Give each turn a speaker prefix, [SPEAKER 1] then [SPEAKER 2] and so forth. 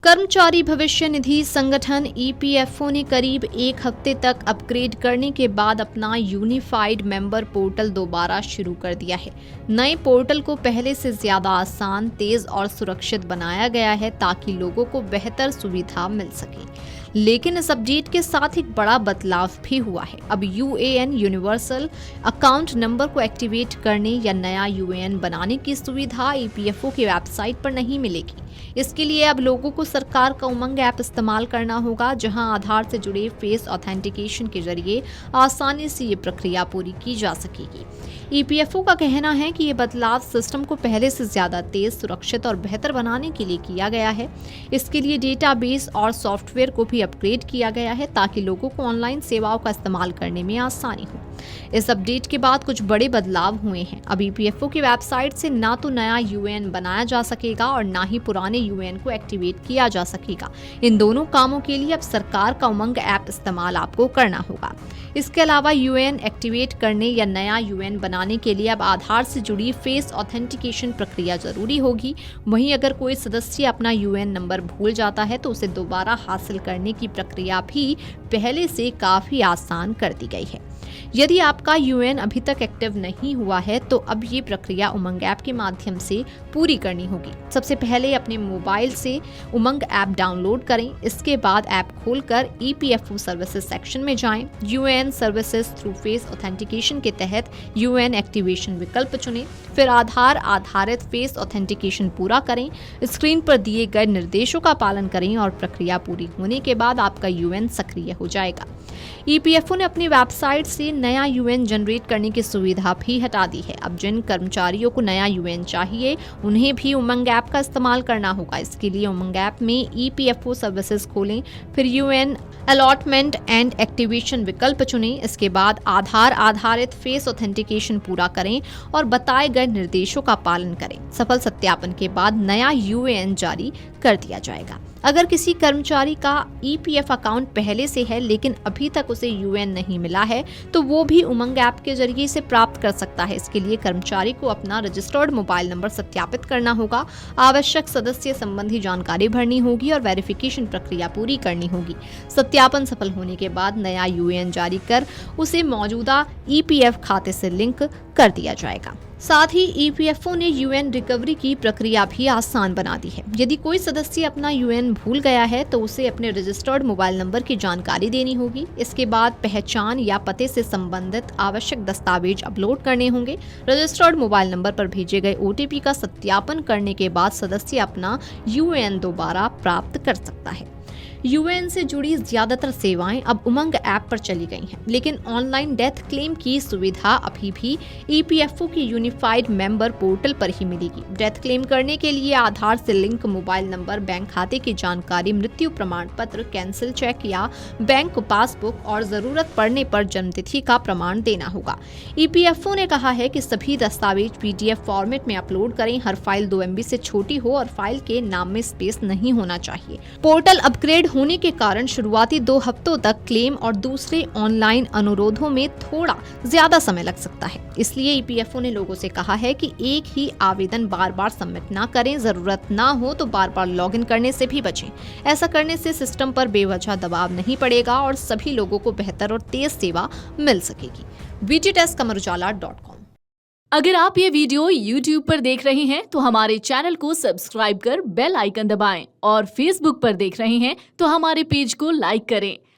[SPEAKER 1] कर्मचारी भविष्य निधि संगठन ईपीएफओ ने करीब एक हफ्ते तक अपग्रेड करने के बाद अपना यूनिफाइड मेंबर पोर्टल दोबारा शुरू कर दिया है। नए पोर्टल को पहले से ज्यादा आसान, तेज और सुरक्षित बनाया गया है ताकि लोगों को बेहतर सुविधा मिल सके। लेकिन इस अपडेट के साथ एक बड़ा बदलाव भी हुआ है। अब यूएएन यूनिवर्सल अकाउंट नंबर को एक्टिवेट करने या नया यूएएन बनाने की सुविधा ईपीएफओ की वेबसाइट पर नहीं मिलेगी। इसके लिए अब लोगों को सरकार का उमंग ऐप इस्तेमाल करना होगा, जहां आधार से जुड़े फेस ऑथेंटिकेशन के जरिए आसानी से ये प्रक्रिया पूरी की जा सकेगी। ईपीएफओ का कहना है कि ये बदलाव सिस्टम को पहले से ज्यादा तेज, सुरक्षित और बेहतर बनाने के लिए किया गया है। इसके लिए डेटाबेस और सॉफ्टवेयर को भी अपग्रेड किया गया है ताकि लोगों को ऑनलाइन सेवाओं का इस्तेमाल करने में आसानी हो। इस अपडेट के बाद कुछ बड़े बदलाव हुए हैं। अब ईपीएफओ की वेबसाइट से ना तो नया यूएएन बनाया जा सकेगा और ना ही पुराने यूएएन को एक्टिवेट किया जा सकेगा। इन दोनों कामों के लिए अब सरकार का उमंग ऐप इस्तेमाल आपको करना होगा। इसके अलावा यूएएन एक्टिवेट करने या नया यूएएन बनाने के लिए अब आधार से जुड़ी फेस ऑथेंटिकेशन प्रक्रिया जरूरी होगी। वहीं अगर कोई सदस्य अपना यूएएन नंबर भूल जाता है तो उसे दोबारा हासिल करने की प्रक्रिया भी पहले से काफी आसान कर दी गई है। यदि आपका यूएएन अभी तक एक्टिव नहीं हुआ है तो अब ये प्रक्रिया उमंग ऐप के माध्यम से पूरी करनी होगी। सबसे पहले अपने मोबाइल से उमंग ऐप डाउनलोड करें। इसके बाद ऐप खोलकर ईपीएफओ सर्विसेज सेक्शन में जाएं। UAN services through face authentication के तहत यूएएन एक्टिवेशन विकल्प चुनें। फिर आधार आधारित फेस ऑथेंटिकेशन पूरा करें। स्क्रीन पर दिए गए निर्देशों का पालन करें और प्रक्रिया पूरी होने के बाद आपका यूएएन सक्रिय हो जाएगा। ईपीएफओ ने अपनी वेबसाइट से नया यूएएन जनरेट करने की सुविधा भी हटा दी है। अब जिन कर्मचारियों को नया यूएएन चाहिए उन्हें भी उमंग ऐप का इस्तेमाल करना होगा। इसके लिए उमंग ऐप में ईपीएफओ सर्विसेज खोलें, फिर यूएएन अलॉटमेंट एंड एक्टिवेशन विकल्प चुनें। इसके बाद आधार आधारित फेस ऑथेंटिकेशन पूरा करें और बताए गए निर्देशों का पालन करें। सफल सत्यापन के बाद नया यूएएन जारी कर दिया जाएगा। अगर किसी कर्मचारी का ईपीएफ अकाउंट पहले से है लेकिन अभी तक उसे यूएएन नहीं मिला है तो वो भी उमंग ऐप के जरिए इसे प्राप्त कर सकता है। इसके लिए कर्मचारी को अपना रजिस्टर्ड मोबाइल नंबर सत्यापित करना होगा, आवश्यक सदस्य संबंधी जानकारी भरनी होगी और वेरिफिकेशन प्रक्रिया पूरी करनी होगी। सत्यापन सफल होने के बाद नया यूएएन जारी कर उसे मौजूदा ईपीएफ खाते से लिंक कर दिया जाएगा। साथ ही ईपीएफओ ने यूएएन रिकवरी की प्रक्रिया भी आसान बना दी है। यदि कोई सदस्य अपना यूएएन भूल गया है तो उसे अपने रजिस्टर्ड मोबाइल नंबर की जानकारी देनी होगी। इसके बाद पहचान या पते से संबंधित आवश्यक दस्तावेज अपलोड करने होंगे। रजिस्टर्ड मोबाइल नंबर पर भेजे गए ओटीपी का सत्यापन करने के बाद सदस्य अपना यूएएन दोबारा प्राप्त कर सकता है। यूएएन से जुड़ी ज्यादातर सेवाएं अब उमंग ऐप पर चली गई हैं, लेकिन ऑनलाइन डेथ क्लेम की सुविधा अभी भी ईपीएफओ की यूनिफाइड मेंबर पोर्टल पर ही मिलेगी। डेथ क्लेम करने के लिए आधार से लिंक मोबाइल नंबर, बैंक खाते की जानकारी, मृत्यु प्रमाण पत्र, कैंसिल चेक या बैंक पासबुक और जरूरत पड़ने पर जन्मतिथि का प्रमाण देना होगा। ईपीएफओ ने कहा है कि सभी दस्तावेज पीडीएफ फॉर्मेट में अपलोड करें। हर फाइल 2 MB से छोटी हो और फाइल के नाम में स्पेस नहीं होना चाहिए। पोर्टल अपग्रेड होने के कारण शुरुआती 2 हफ्तों तक क्लेम और दूसरे ऑनलाइन अनुरोधों में थोड़ा ज्यादा समय लग सकता है। इसलिए ईपीएफओ ने लोगों से कहा है कि एक ही आवेदन बार बार सबमिट ना करें। जरूरत ना हो तो बार बार लॉगिन करने से भी बचें। ऐसा करने से सिस्टम पर बेवजह दबाव नहीं पड़ेगा और सभी लोगों को बेहतर और तेज सेवा मिल सकेगी। VGTestKamarujala.com।
[SPEAKER 2] अगर आप ये वीडियो YouTube पर देख रहे हैं तो हमारे चैनल को सब्सक्राइब कर बेल आइकन दबाएं और Facebook पर देख रहे हैं तो हमारे पेज को लाइक करें।